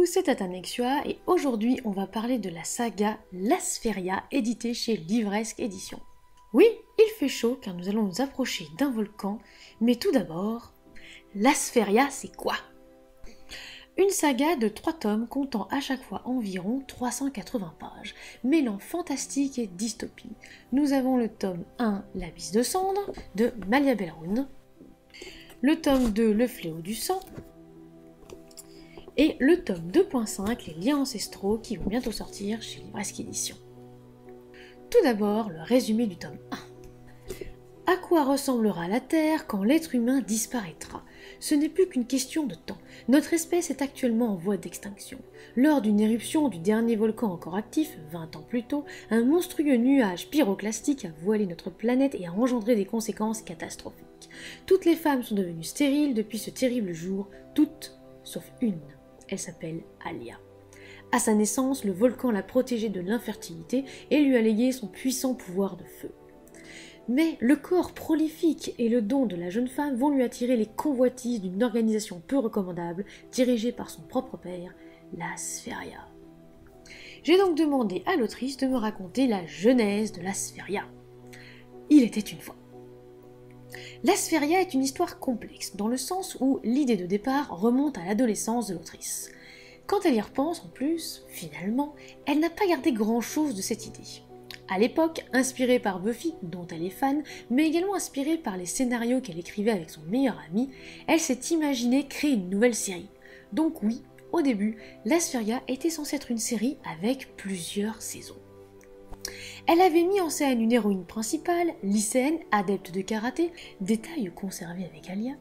c'est Tatanexua et aujourd'hui on va parler de la saga Lasferia éditée chez Livresque Éditions. Oui, il fait chaud car nous allons nous approcher d'un volcan, mais tout d'abord, Lasferia c'est quoi? Une saga de 3 tomes comptant à chaque fois environ 380 pages, mêlant fantastique et dystopie. Nous avons le tome 1, L'Abysse de cendre, de Malia Belrune, le tome 2, Le Fléau du sang, et le tome 2.5, Les liens ancestraux, qui vont bientôt sortir chez Livresque Éditions. Tout d'abord, le résumé du tome 1. À quoi ressemblera la Terre quand l'être humain disparaîtra? Ce n'est plus qu'une question de temps. Notre espèce est actuellement en voie d'extinction. Lors d'une éruption du dernier volcan encore actif, 20 ans plus tôt, un monstrueux nuage pyroclastique a voilé notre planète et a engendré des conséquences catastrophiques. Toutes les femmes sont devenues stériles depuis ce terrible jour, toutes sauf une. Elle s'appelle Alia. À sa naissance, le volcan l'a protégée de l'infertilité et lui a légué son puissant pouvoir de feu. Mais le corps prolifique et le don de la jeune femme vont lui attirer les convoitises d'une organisation peu recommandable, dirigée par son propre père, Lasferia. J'ai donc demandé à l'autrice de me raconter la genèse de Lasferia. Il était une fois. Lasferia est une histoire complexe, dans le sens où l'idée de départ remonte à l'adolescence de l'autrice. Quand elle y repense, en plus, finalement, elle n'a pas gardé grand-chose de cette idée. À l'époque, inspirée par Buffy, dont elle est fan, mais également inspirée par les scénarios qu'elle écrivait avec son meilleur ami, elle s'est imaginée créer une nouvelle série. Donc oui, au début, Lasferia était censée être une série avec plusieurs saisons. Elle avait mis en scène une héroïne principale, lycéenne, adepte de karaté, détail conservé avec Alia,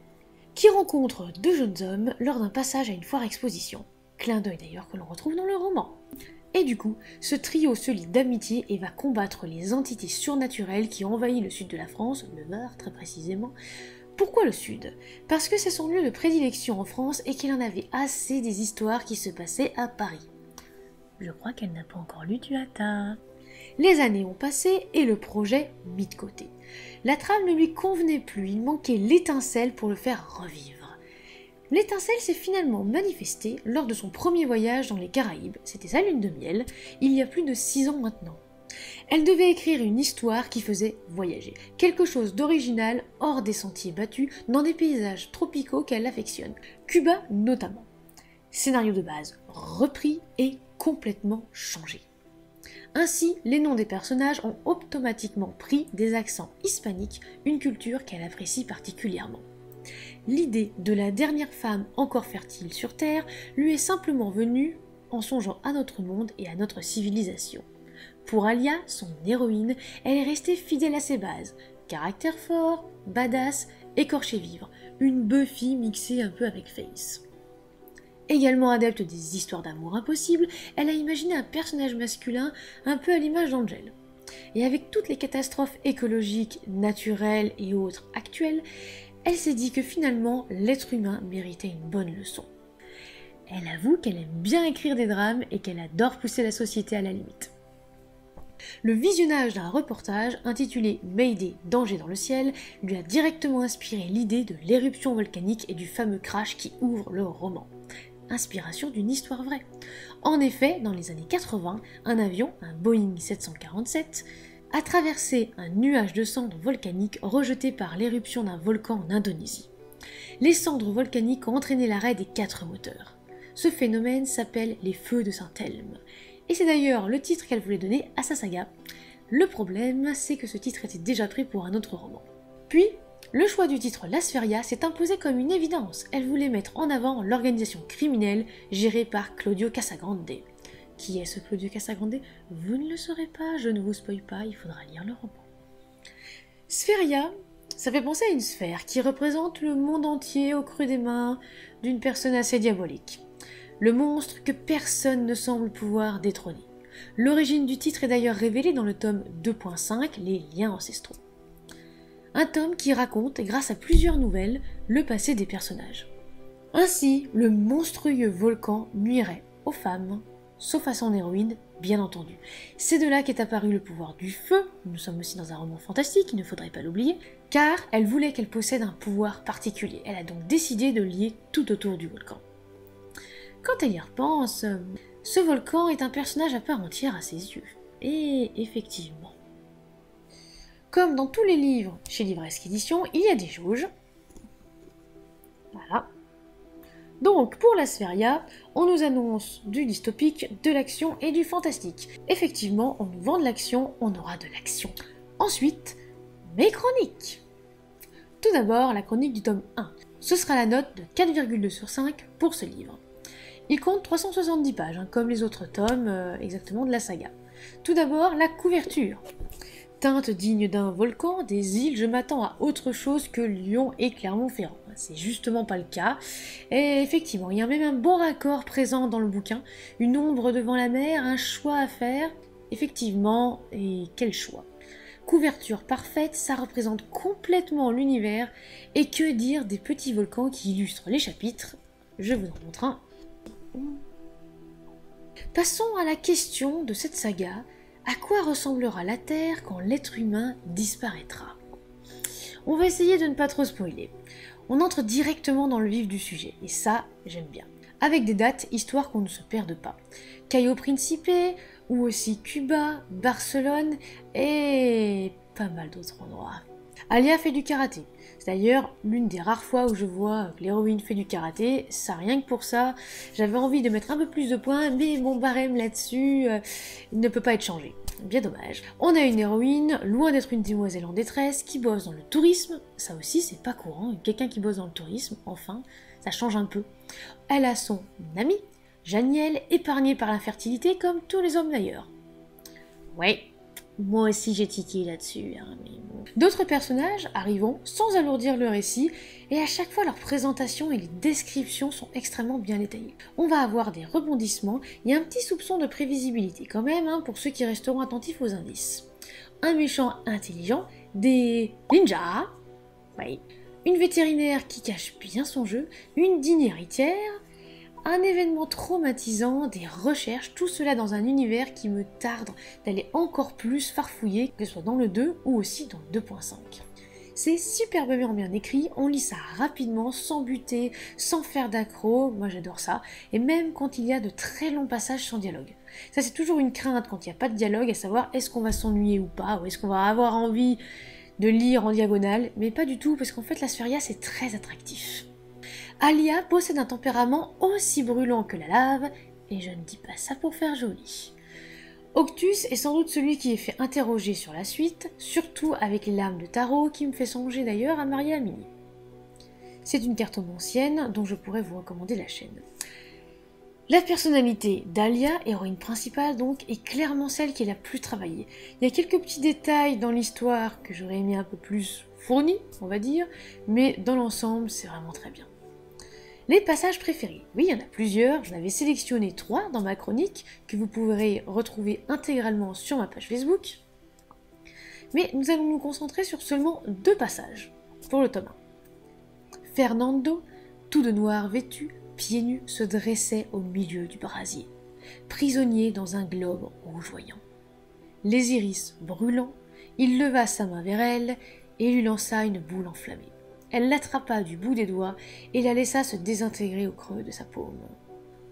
qui rencontre 2 jeunes hommes lors d'un passage à une foire exposition. Clin d'œil d'ailleurs que l'on retrouve dans le roman. Et du coup, ce trio se lie d'amitié et va combattre les entités surnaturelles qui envahissent le sud de la France, le Var très précisément. Pourquoi le sud? Parce que c'est son lieu de prédilection en France et qu'il en avait assez des histoires qui se passaient à Paris. Je crois qu'elle n'a pas encore lu Tuata. Les années ont passé et le projet mis de côté. La trame ne lui convenait plus, il manquait l'étincelle pour le faire revivre. L'étincelle s'est finalement manifestée lors de son premier voyage dans les Caraïbes, c'était sa lune de miel, il y a plus de 6 ans maintenant. Elle devait écrire une histoire qui faisait voyager, quelque chose d'original hors des sentiers battus dans des paysages tropicaux qu'elle affectionne, Cuba notamment. Scénario de base repris et complètement changé. Ainsi, les noms des personnages ont automatiquement pris des accents hispaniques, une culture qu'elle apprécie particulièrement. L'idée de la dernière femme encore fertile sur Terre lui est simplement venue en songeant à notre monde et à notre civilisation. Pour Alia, son héroïne, elle est restée fidèle à ses bases. Caractère fort, badass, écorché vivre, une Buffy mixée un peu avec Face. Également adepte des histoires d'amour impossibles, elle a imaginé un personnage masculin un peu à l'image d'Angel. Et avec toutes les catastrophes écologiques, naturelles et autres actuelles, elle s'est dit que finalement, l'être humain méritait une bonne leçon. Elle avoue qu'elle aime bien écrire des drames et qu'elle adore pousser la société à la limite. Le visionnage d'un reportage intitulé Mayday, danger dans le ciel lui a directement inspiré l'idée de l'éruption volcanique et du fameux crash qui ouvre le roman. Inspiration d'une histoire vraie. En effet, dans les années 80, un avion, un Boeing 747, a traversé un nuage de cendres volcaniques rejeté par l'éruption d'un volcan en Indonésie. Les cendres volcaniques ont entraîné l'arrêt des 4 moteurs. Ce phénomène s'appelle les feux de Saint-Elme. Et c'est d'ailleurs le titre qu'elle voulait donner à sa saga. Le problème, c'est que ce titre était déjà pris pour un autre roman. Puis, le choix du titre Lasferia s'est imposé comme une évidence. Elle voulait mettre en avant l'organisation criminelle gérée par Claudio Casagrande. Qui est ce Claudio Casagrande? Vous ne le saurez pas, je ne vous spoil pas, il faudra lire le roman. Sphéria, ça fait penser à une sphère qui représente le monde entier au creux des mains d'une personne assez diabolique. Le monstre que personne ne semble pouvoir détrôner. L'origine du titre est d'ailleurs révélée dans le tome 2.5, Les liens ancestraux. Un tome qui raconte, grâce à plusieurs nouvelles, le passé des personnages. Ainsi, le monstrueux volcan nuirait aux femmes, sauf à son héroïne, bien entendu. C'est de là qu'est apparu le pouvoir du feu, nous sommes aussi dans un roman fantastique, il ne faudrait pas l'oublier, car elle voulait qu'elle possède un pouvoir particulier. Elle a donc décidé de lier tout autour du volcan. Quand elle y repense, ce volcan est un personnage à part entière à ses yeux. Et effectivement. Comme dans tous les livres chez Livresque Éditions, il y a des jauges. Voilà. Donc, pour la Sphéria, on nous annonce du dystopique, de l'action et du fantastique. Effectivement, on nous vend de l'action, on aura de l'action. Ensuite, mes chroniques. Tout d'abord, la chronique du tome 1. Ce sera la note de 4,2 sur 5 pour ce livre. Il compte 370 pages, comme les autres tomes exactement de la saga. Tout d'abord, la couverture. Teinte digne d'un volcan, des îles, je m'attends à autre chose que Lyon et Clermont-Ferrand. C'est justement pas le cas. Et effectivement, il y a même un bon raccord présent dans le bouquin. Une ombre devant la mer, un choix à faire. Effectivement, et quel choix. Couverture parfaite, ça représente complètement l'univers. Et que dire des petits volcans qui illustrent les chapitres? Je vous en montre un. Passons à la question de cette saga. À quoi ressemblera la Terre quand l'être humain disparaîtra? On va essayer de ne pas trop spoiler. On entre directement dans le vif du sujet, et ça, j'aime bien. Avec des dates, histoire qu'on ne se perde pas. Cayo Principe, ou aussi Cuba, Barcelone, et pas mal d'autres endroits. Alia fait du karaté. C'est d'ailleurs l'une des rares fois où je vois que l'héroïne fait du karaté. Ça, rien que pour ça, j'avais envie de mettre un peu plus de points, mais mon barème là-dessus ne peut pas être changé. Bien dommage. On a une héroïne, loin d'être une demoiselle en détresse, qui bosse dans le tourisme. Ça aussi, c'est pas courant. Quelqu'un qui bosse dans le tourisme, enfin, ça change un peu. Elle a son amie, Janiel, épargnée par l'infertilité comme tous les hommes d'ailleurs. Ouais. Moi aussi j'ai tiqué là-dessus, mais bon. D'autres personnages arrivent sans alourdir le récit, et à chaque fois leur présentation et les descriptions sont extrêmement bien détaillées. On va avoir des rebondissements, il y a un petit soupçon de prévisibilité quand même, pour ceux qui resteront attentifs aux indices. Un méchant intelligent, des ninjas, oui. Une vétérinaire qui cache bien son jeu, une digne héritière, un événement traumatisant, des recherches, tout cela dans un univers qui me tarde d'aller encore plus farfouiller, que ce soit dans le 2 ou aussi dans le 2.5. C'est superbement bien écrit, on lit ça rapidement, sans buter, sans faire d'accro, moi j'adore ça, et même quand il y a de très longs passages sans dialogue. Ça c'est toujours une crainte quand il n'y a pas de dialogue, à savoir est-ce qu'on va s'ennuyer ou pas, ou est-ce qu'on va avoir envie de lire en diagonale, mais pas du tout, parce qu'en fait la Sphéria c'est très attractif. Alia possède un tempérament aussi brûlant que la lave, et je ne dis pas ça pour faire joli. Octus est sans doute celui qui est fait interroger sur la suite, surtout avec les lames de tarot, qui me fait songer d'ailleurs à Maria Amini. C'est une cartomancienne dont je pourrais vous recommander la chaîne. La personnalité d'Alia, héroïne principale donc, est clairement celle qui est la plus travaillée. Il y a quelques petits détails dans l'histoire que j'aurais aimé un peu plus fournis, on va dire, mais dans l'ensemble, c'est vraiment très bien. Les passages préférés. Oui, il y en a plusieurs, j'en avais sélectionné 3 dans ma chronique, que vous pourrez retrouver intégralement sur ma page Facebook. Mais nous allons nous concentrer sur seulement 2 passages, pour le tome 1. Fernando, tout de noir vêtu, pieds nus, se dressait au milieu du brasier, prisonnier dans un globe rougeoyant. Les iris brûlants, il leva sa main vers elle et lui lança une boule enflammée. Elle l'attrapa du bout des doigts et la laissa se désintégrer au creux de sa paume.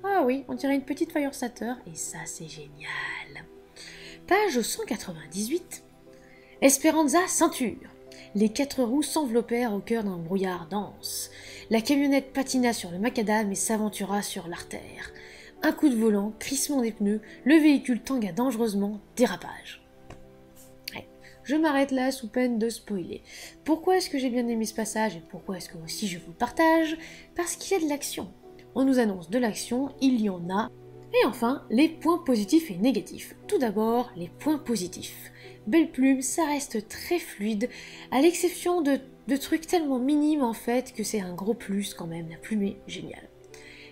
Ah oui, on dirait une petite fire starter, et ça c'est génial. Page 198. Esperanza ceinture. Les 4 roues s'enveloppèrent au cœur d'un brouillard dense. La camionnette patina sur le macadam et s'aventura sur l'artère. Un coup de volant, crissement des pneus, le véhicule tangua dangereusement, dérapage. Je m'arrête là sous peine de spoiler. Pourquoi est-ce que j'ai bien aimé ce passage et pourquoi est-ce que aussi je vous le partage? Parce qu'il y a de l'action. On nous annonce de l'action, il y en a. Et enfin, les points positifs et négatifs. Tout d'abord, les points positifs. Belle plume, ça reste très fluide, à l'exception de trucs tellement minimes en fait que c'est un gros plus quand même, la plume est géniale.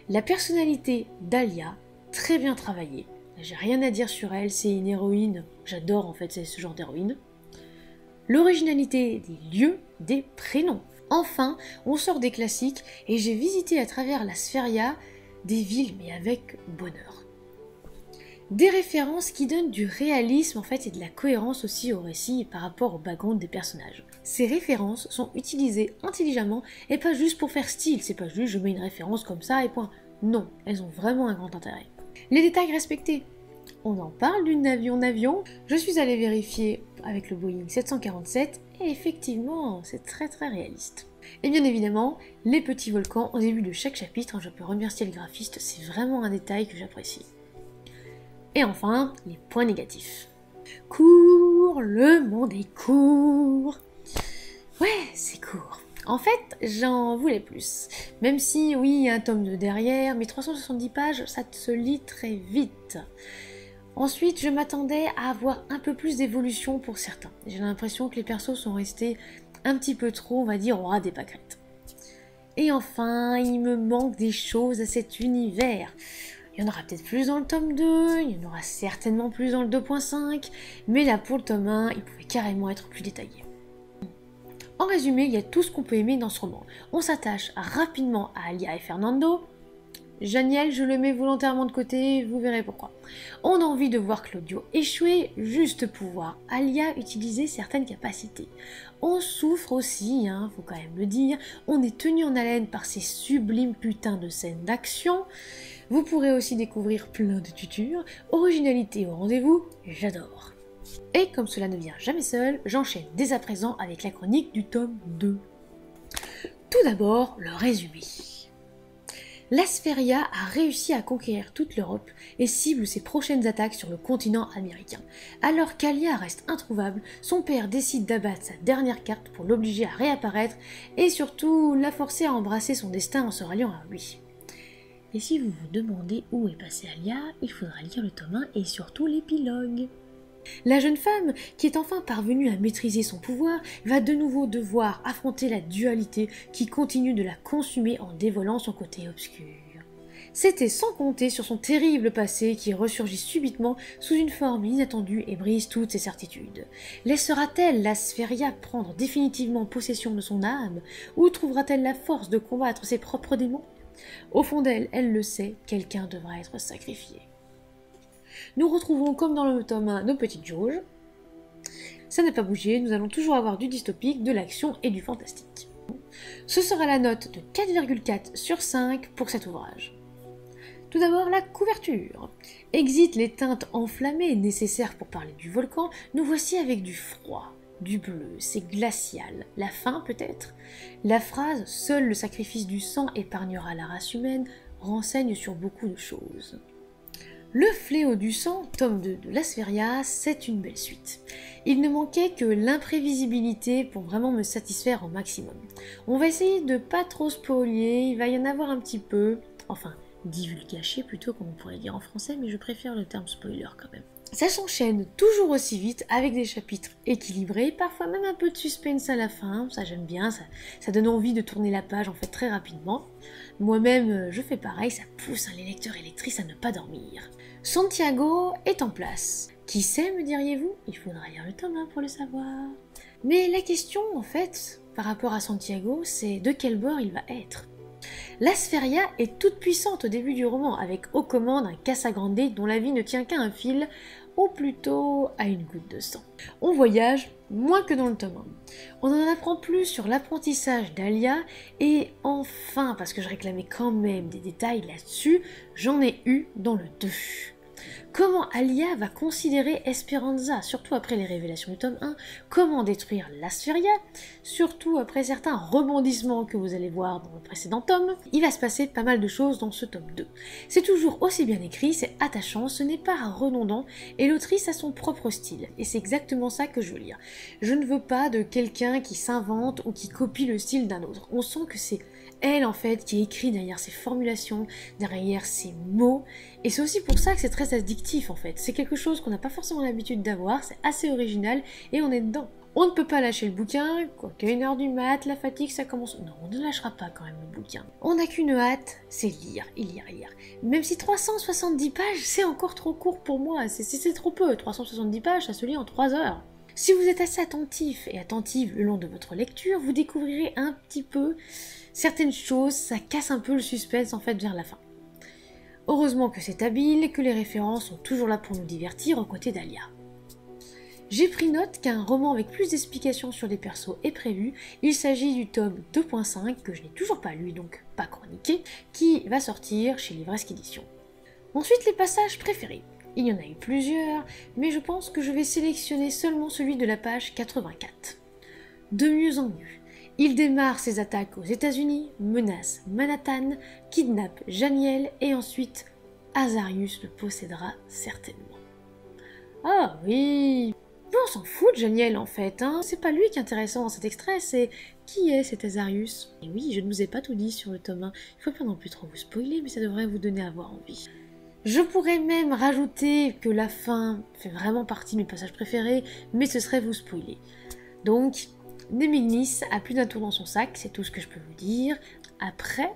La personnalité d'Alia, très bien travaillée. J'ai rien à dire sur elle, c'est une héroïne, j'adore en fait ce genre d'héroïne. L'originalité des lieux, des prénoms. Enfin, on sort des classiques et j'ai visité à travers la Sphéria des villes mais avec bonheur. Des références qui donnent du réalisme en fait et de la cohérence aussi au récit par rapport au background des personnages. Ces références sont utilisées intelligemment et pas juste pour faire style, c'est pas juste je mets une référence comme ça et point. Non, elles ont vraiment un grand intérêt. Les détails respectés. On en parle d'une avion. Je suis allée vérifier avec le Boeing 747 et effectivement, c'est très réaliste. Et bien évidemment, les petits volcans au début de chaque chapitre, je peux remercier le graphiste, c'est vraiment un détail que j'apprécie. Et enfin, les points négatifs. Court, le monde est court. Ouais, c'est court. En fait, j'en voulais plus. Même si, oui, il y a un tome 2 derrière, mais 370 pages, ça se lit très vite. Ensuite, je m'attendais à avoir un peu plus d'évolution pour certains. J'ai l'impression que les persos sont restés un petit peu trop, on va dire, au ras des pâquerettes. Et enfin, il me manque des choses à cet univers. Il y en aura peut-être plus dans le tome 2, il y en aura certainement plus dans le 2.5, mais là pour le tome 1, il pouvait carrément être plus détaillé. En résumé, il y a tout ce qu'on peut aimer dans ce roman. On s'attache rapidement à Alia et Fernando. Janiel, je le mets volontairement de côté, vous verrez pourquoi. On a envie de voir Claudio échouer, juste pour voir Alia utiliser certaines capacités. On souffre aussi, faut quand même le dire, on est tenu en haleine par ces sublimes putains de scènes d'action. Vous pourrez aussi découvrir plein de tutures, originalité au rendez-vous, j'adore. Et comme cela ne vient jamais seul, j'enchaîne dès à présent avec la chronique du tome 2. Tout d'abord, le résumé. Lasferia a réussi à conquérir toute l'Europe et cible ses prochaines attaques sur le continent américain. Alors qu'Alia reste introuvable, son père décide d'abattre sa dernière carte pour l'obliger à réapparaître et surtout la forcer à embrasser son destin en se ralliant à lui. Et si vous vous demandez où est passée Alia, il faudra lire le tome 1 et surtout l'épilogue. La jeune femme, qui est enfin parvenue à maîtriser son pouvoir, va de nouveau devoir affronter la dualité qui continue de la consumer en dévoilant son côté obscur. C'était sans compter sur son terrible passé qui ressurgit subitement sous une forme inattendue et brise toutes ses certitudes. Laissera-t-elle Lasferia prendre définitivement possession de son âme, ou trouvera-t-elle la force de combattre ses propres démons ? Au fond d'elle, elle le sait, quelqu'un devra être sacrifié. Nous retrouvons comme dans le tome 1 nos petites jauges. Ça n'a pas bougé, nous allons toujours avoir du dystopique, de l'action et du fantastique. Ce sera la note de 4,4 sur 5 pour cet ouvrage. Tout d'abord, la couverture. Exit les teintes enflammées nécessaires pour parler du volcan, nous voici avec du froid, du bleu, c'est glacial. La faim peut-être ? La phrase « Seul le sacrifice du sang épargnera la race humaine » renseigne sur beaucoup de choses. Le fléau du sang, tome 2 de Lasferia, c'est une belle suite. Il ne manquait que l'imprévisibilité pour vraiment me satisfaire au maximum. On va essayer de pas trop spoiler, il va y en avoir un petit peu, enfin divulgacher plutôt comme on pourrait dire en français, mais je préfère le terme spoiler quand même. Ça s'enchaîne toujours aussi vite avec des chapitres équilibrés, parfois même un peu de suspense à la fin, ça j'aime bien, ça donne envie de tourner la page en fait très rapidement. Moi-même je fais pareil, ça pousse les lecteurs et lectrices à ne pas dormir. Santiago est en place. Qui sait, me diriez-vous ? Il faudra lire le tome 1 pour le savoir. Mais la question en fait, par rapport à Santiago, c'est de quel bord il va être. Lasferia est toute puissante au début du roman, avec aux commandes un Casagrande dont la vie ne tient qu'à un fil, ou plutôt à une goutte de sang. On voyage moins que dans le tome 1. On en apprend plus sur l'apprentissage d'Alia, et enfin, parce que je réclamais quand même des détails là-dessus, j'en ai eu dans le 2. Comment Alia va considérer Esperanza, surtout après les révélations du tome 1, comment détruire Lasferia, surtout après certains rebondissements que vous allez voir dans le précédent tome. Il va se passer pas mal de choses dans ce tome 2. C'est toujours aussi bien écrit, c'est attachant, ce n'est pas redondant, et l'autrice a son propre style, et c'est exactement ça que je veux lire. Je ne veux pas de quelqu'un qui s'invente ou qui copie le style d'un autre. On sent que c'est elle en fait qui écrit derrière ses formulations, derrière ses mots, et c'est aussi pour ça que c'est très addictif en fait. C'est quelque chose qu'on n'a pas forcément l'habitude d'avoir, c'est assez original et on est dedans. On ne peut pas lâcher le bouquin, quoiqu'à 1h du mat, la fatigue ça commence... Non, on ne lâchera pas quand même le bouquin. On n'a qu'une hâte, c'est lire. Même si 370 pages, c'est encore trop court pour moi, c'est trop peu. 370 pages, ça se lit en 3 heures. Si vous êtes assez attentif et attentive le long de votre lecture, vous découvrirez un petit peu certaines choses, ça casse un peu le suspense en fait vers la fin. Heureusement que c'est habile et que les références sont toujours là pour nous divertir aux côtés d'Alia. J'ai pris note qu'un roman avec plus d'explications sur les persos est prévu. Il s'agit du tome 2.5, que je n'ai toujours pas lu, donc pas chroniqué, qui va sortir chez Livresque Éditions. Ensuite, les passages préférés. Il y en a eu plusieurs, mais je pense que je vais sélectionner seulement celui de la page 84. De mieux en mieux. Il démarre ses attaques aux États-Unis, menace Manhattan, kidnappe Janiel et ensuite Azarius le possédera certainement. Ah oui, mais on s'en fout de Janiel en fait, hein. C'est pas lui qui est intéressant dans cet extrait, c'est qui est cet Azarius. Et oui, je ne vous ai pas tout dit sur le tome 1, il faut pas non plus trop vous spoiler, mais ça devrait vous donner à avoir envie. Je pourrais même rajouter que la fin fait vraiment partie de mes passages préférés, mais ce serait vous spoiler. Donc, Nemignis a plus d'un tour dans son sac, c'est tout ce que je peux vous dire. Après,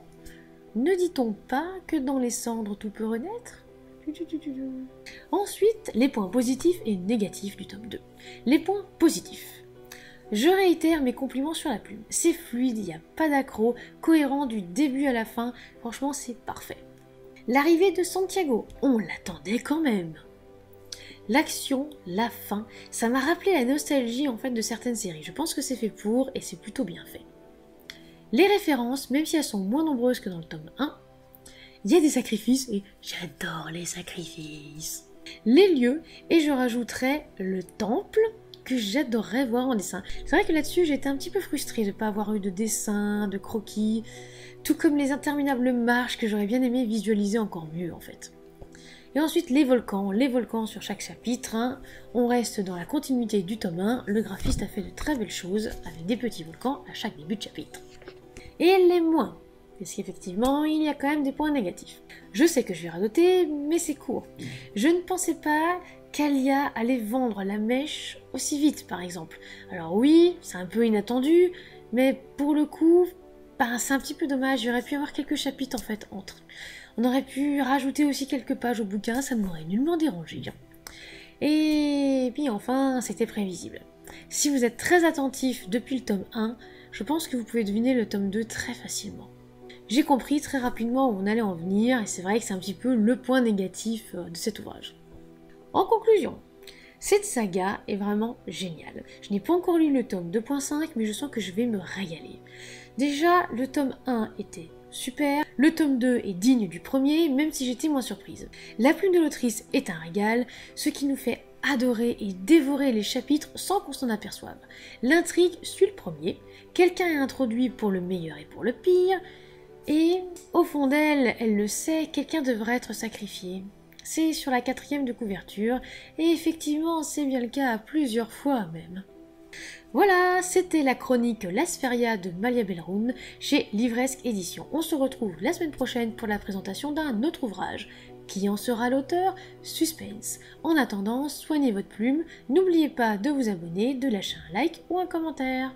ne dit-on pas que dans les cendres tout peut renaître ? Ensuite, les points positifs et négatifs du tome 2. Les points positifs. Je réitère mes compliments sur la plume. C'est fluide, il n'y a pas d'accroc, cohérent du début à la fin, franchement c'est parfait. L'arrivée de Santiago, on l'attendait quand même. L'action, la fin, ça m'a rappelé la nostalgie en fait de certaines séries. Je pense que c'est fait pour et c'est plutôt bien fait. Les références, même si elles sont moins nombreuses que dans le tome 1, il y a des sacrifices et j'adore les sacrifices. Les lieux, et je rajouterai le temple que j'adorerais voir en dessin. C'est vrai que là-dessus j'étais un petit peu frustrée de ne pas avoir eu de dessin, de croquis, tout comme les interminables marches que j'aurais bien aimé visualiser encore mieux en fait. Et ensuite les volcans sur chaque chapitre, hein. On reste dans la continuité du tome 1, le graphiste a fait de très belles choses avec des petits volcans à chaque début de chapitre. Et les moins, parce qu'effectivement il y a quand même des points négatifs. Je sais que je vais radoter, mais c'est court. Je ne pensais pas qu'Alia allait vendre la mèche aussi vite par exemple. Alors oui, c'est un peu inattendu, mais pour le coup, c'est un petit peu dommage, il y aurait pu y avoir quelques chapitres en fait entre. On aurait pu rajouter aussi quelques pages au bouquin, ça ne m'aurait nullement dérangé. Et puis enfin, c'était prévisible. Si vous êtes très attentif depuis le tome 1, je pense que vous pouvez deviner le tome 2 très facilement. J'ai compris très rapidement où on allait en venir, et c'est vrai que c'est un petit peu le point négatif de cet ouvrage. En conclusion, cette saga est vraiment géniale. Je n'ai pas encore lu le tome 2.5, mais je sens que je vais me régaler. Déjà, le tome 1 était super, le tome 2 est digne du premier, même si j'étais moins surprise. La plume de l'autrice est un régal, ce qui nous fait adorer et dévorer les chapitres sans qu'on s'en aperçoive. L'intrigue suit le premier, quelqu'un est introduit pour le meilleur et pour le pire, et au fond d'elle, elle le sait, quelqu'un devrait être sacrifié. C'est sur la 4e de couverture, et effectivement c'est bien le cas à plusieurs fois même. Voilà, c'était la chronique Lasferia de Malia Belleround chez Livresque Éditions. On se retrouve la semaine prochaine pour la présentation d'un autre ouvrage. Qui en sera l'auteur? Suspense. En attendant, soignez votre plume, n'oubliez pas de vous abonner, de lâcher un like ou un commentaire.